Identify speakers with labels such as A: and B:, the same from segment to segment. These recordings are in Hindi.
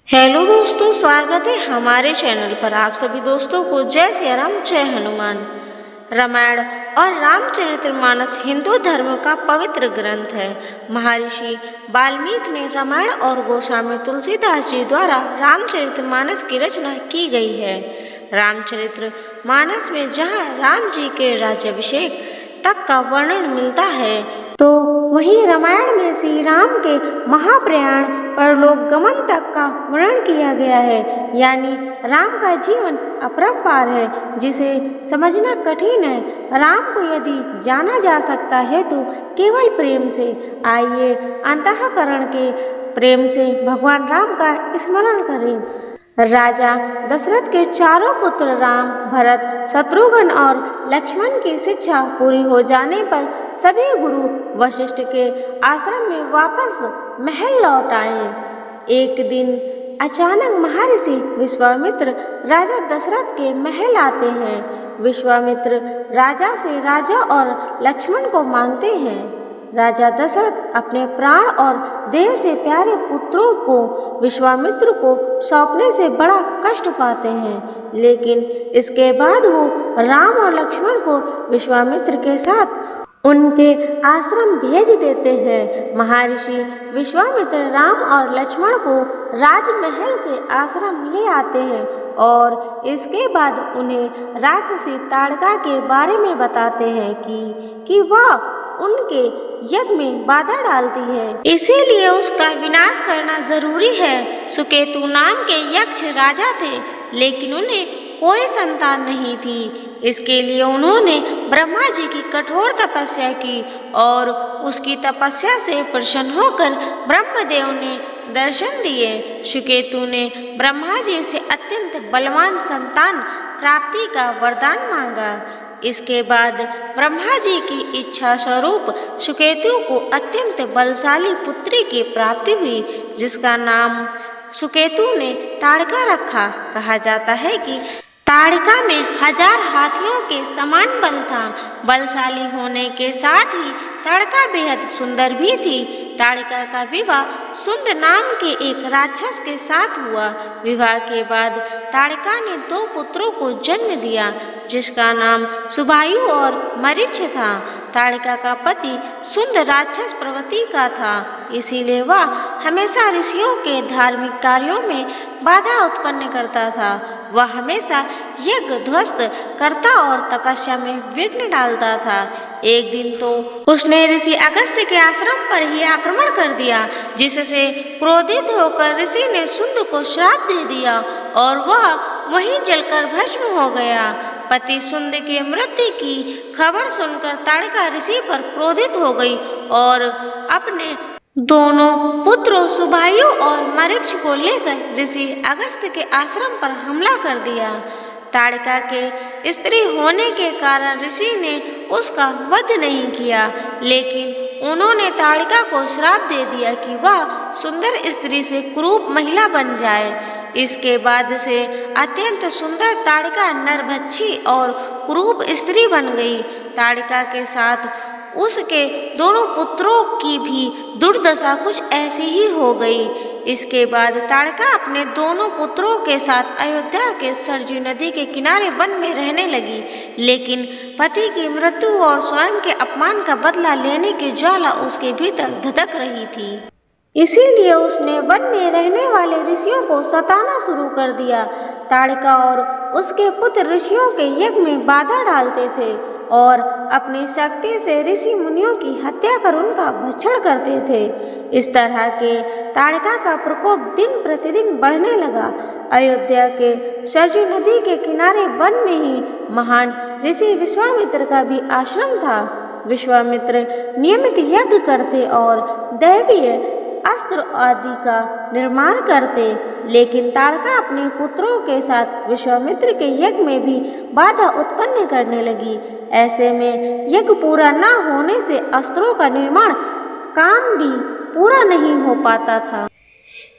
A: हेलो दोस्तों, स्वागत है हमारे चैनल पर। आप सभी दोस्तों को जय श्री राम, जय हनुमान। रामायण और रामचरितमानस हिंदू धर्म का पवित्र ग्रंथ है। महर्षि वाल्मीकि ने रामायण और गोस्वामी तुलसीदास जी द्वारा रामचरितमानस की रचना की गई है। रामचरितमानस में जहाँ राम जी के राज्याभिषेक तक का वर्णन मिलता है, तो वहीं रामायण में श्री राम के महाप्रयाण परलोक गमन तक का वर्णन किया गया है। यानी राम का जीवन अपरंपार है, जिसे समझना कठिन है। राम को यदि जाना जा सकता है तो केवल प्रेम से। आइए अंतःकरण के प्रेम से भगवान राम का स्मरण करें। राजा दशरथ के चारों पुत्र राम, भरत, शत्रुघ्न और लक्ष्मण की शिक्षा पूरी हो जाने पर सभी गुरु वशिष्ठ के आश्रम में वापस महल लौट आए। एक दिन अचानक महर्षि विश्वामित्र राजा दशरथ के महल आते हैं। विश्वामित्र राजा से राजा और लक्ष्मण को मांगते हैं। राजा दशरथ अपने प्राण और देह से प्यारे पुत्रों को विश्वामित्र को सौंपने से बड़ा कष्ट पाते हैं, लेकिन इसके बाद वो राम और लक्ष्मण को विश्वामित्र के साथ उनके आश्रम भेज देते हैं। महर्षि विश्वामित्र राम और लक्ष्मण को राजमहल से आश्रम ले आते हैं और इसके बाद उन्हें राक्षसी ताड़का के बारे में बताते हैं कि वह उनके यज्ञ में बाधा डालती है, इसीलिए उसका विनाश करना जरूरी है। सुकेतु नाम के यक्ष राजा थे, लेकिन उन्हें कोई संतान नहीं थी। इसके लिए उन्होंने ब्रह्मा जी की कठोर तपस्या की और उसकी तपस्या से प्रसन्न होकर ब्रह्मदेव ने दर्शन दिए। सुकेतु ने ब्रह्मा जी से अत्यंत बलवान संतान प्राप्ति का वरदान मांगा। इसके बाद ब्रह्मा जी की इच्छा स्वरूप सुकेतु को अत्यंत बलशाली पुत्री की प्राप्ति हुई, जिसका नाम सुकेतु ने ताड़का रखा। कहा जाता है कि ताड़का में 1000 हाथियों के समान बल था। बलशाली होने के साथ ही ताड़का बेहद सुंदर भी थी। ताड़का का विवाह सुंद नाम के एक राक्षस के साथ हुआ। विवाह के बाद ताड़का ने 2 पुत्रों को जन्म दिया, जिसका नाम सुबायु और मरीच था। ताड़का का पति सुंद राक्षस प्रवृत्ति का था, इसीलिए वह हमेशा ऋषियों के धार्मिक कार्यों में बाधा उत्पन्न करता था। वह हमेशा यज्ञ ध्वस्त करता और तपस्या में विघ्न डालता था। एक दिन तो उसने ऋषि अगस्त्य के आश्रम पर ही आक्रमण कर दिया, जिससे क्रोधित होकर ऋषि ने सुंद को श्राप दे दिया और वह वहीं जलकर भस्म हो गया। पति सुंद के मृत्यु की खबर सुनकर ताड़का ऋषि पर क्रोधित हो गई और अपने दोनों पुत्रों सुबायु और मरीच को लेकर ऋषि अगस्त्य के आश्रम पर हमला कर दिया। ताड़का के स्त्री होने के कारण ऋषि ने उसका वध नहीं किया, लेकिन उन्होंने ताड़का को श्राप दे दिया कि वह सुंदर स्त्री से कुरूप महिला बन जाए। इसके बाद से अत्यंत सुंदर ताड़का नरभक्षी और कुरूप स्त्री बन गई। ताड़का के साथ उसके दोनों पुत्रों की भी दुर्दशा कुछ ऐसी ही हो गई। इसके बाद ताड़का अपने दोनों पुत्रों के साथ अयोध्या के सरजू नदी के किनारे वन में रहने लगी, लेकिन पति की मृत्यु और स्वयं के अपमान का बदला लेने की ज्वाला उसके भीतर धधक रही थी। इसीलिए उसने वन में रहने वाले ऋषियों को सताना शुरू कर दिया। ताड़का और उसके पुत्र ऋषियों के यज्ञ में बाधा डालते थे और अपनी शक्ति से ऋषि मुनियों की हत्या कर उनका भक्षण करते थे। इस तरह के ताड़का का प्रकोप दिन प्रतिदिन बढ़ने लगा। अयोध्या के सरजू नदी के किनारे वन में ही महान ऋषि विश्वामित्र का भी आश्रम था। विश्वामित्र नियमित यज्ञ करते और दैवीय अस्त्र आदि का निर्माण करते, लेकिन ताड़का अपने पुत्रों के साथ विश्वामित्र के यज्ञ में भी बाधा उत्पन्न करने लगी। ऐसे में यज्ञ पूरा न होने से अस्त्रों का निर्माण काम भी पूरा नहीं हो पाता था।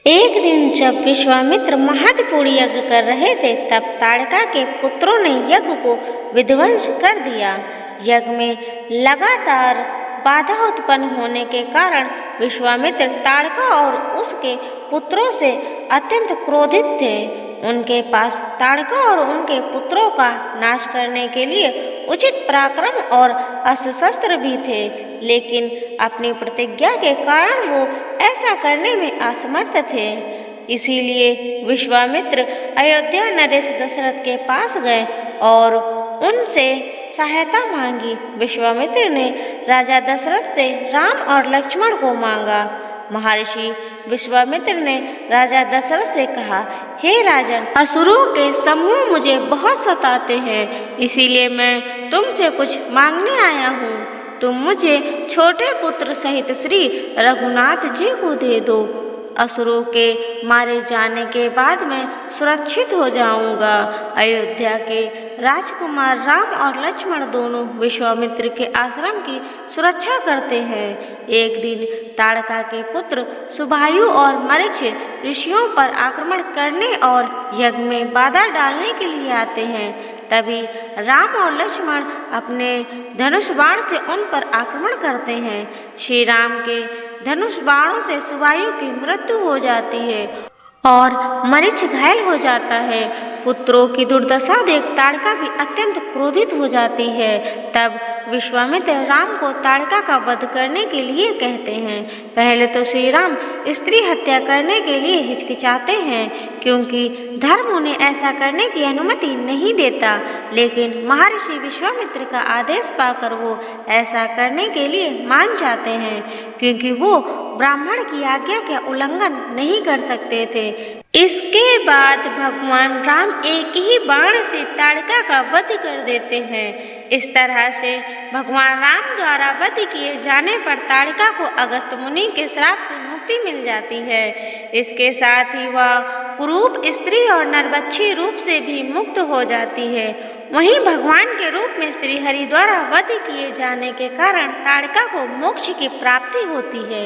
A: एक दिन जब विश्वामित्र महत्वपूर्ण यज्ञ कर रहे थे, तब ताड़का के पुत्रों ने यज्ञ को विध्वंस कर दिया। यज्ञ में लगातार बाधा उत्पन्न होने के कारण विश्वामित्र ताड़का और उसके पुत्रों से अत्यंत क्रोधित थे। उनके पास ताड़का और उनके पुत्रों का नाश करने के लिए उचित पराक्रम और अस्त्र शस्त्र भी थे, लेकिन अपनी प्रतिज्ञा के कारण वो ऐसा करने में असमर्थ थे। इसीलिए विश्वामित्र अयोध्या नरेश दशरथ के पास गए और उनसे सहायता मांगी। विश्वामित्र ने राजा दशरथ से राम और लक्ष्मण को मांगा। महर्षि विश्वामित्र ने राजा दशरथ से कहा, हे राजन, असुरों के समूह मुझे बहुत सताते हैं, इसीलिए मैं तुमसे कुछ मांगने आया हूँ। तुम मुझे छोटे पुत्र सहित श्री रघुनाथ जी को दे दो। असुरों के मारे जाने के बाद मैं सुरक्षित हो जाऊंगा। अयोध्या के राजकुमार राम और लक्ष्मण दोनों विश्वामित्र के आश्रम की सुरक्षा करते हैं। एक दिन ताड़का के पुत्र सुबायु और मरीक्ष ऋषियों पर आक्रमण करने और यज्ञ में बाधा डालने के लिए आते हैं। तभी राम और लक्ष्मण अपने धनुष बाण से उन पर आक्रमण करते हैं। श्री राम के धनुष बाणों से सुबायु की मृत्यु हो जाती है और मरीच घायल हो जाता है। पुत्रों की दुर्दशा देख ताड़का भी अत्यंत क्रोधित हो जाती है। तब विश्वामित्र राम को ताड़का का वध करने के लिए कहते हैं। पहले तो श्री राम स्त्री हत्या करने के लिए हिचकिचाते हैं, क्योंकि धर्म उन्हें ऐसा करने की अनुमति नहीं देता, लेकिन महर्षि विश्वामित्र का आदेश पाकर वो ऐसा करने के लिए मान जाते हैं, क्योंकि वो ब्राह्मण की आज्ञा का उल्लंघन नहीं कर सकते थे। इसके बाद भगवान राम एक ही बाण से ताड़का का वध कर देते हैं। इस तरह से भगवान राम द्वारा वध किए जाने पर ताड़का को अगस्त्य मुनि के श्राप से मुक्ति मिल जाती है। इसके साथ ही वह कुरूप स्त्री और नरभक्षी रूप से भी मुक्त हो जाती है। वहीं भगवान के रूप में श्री हरि द्वारा वध किए जाने के कारण ताड़का को मोक्ष की प्राप्ति होती है।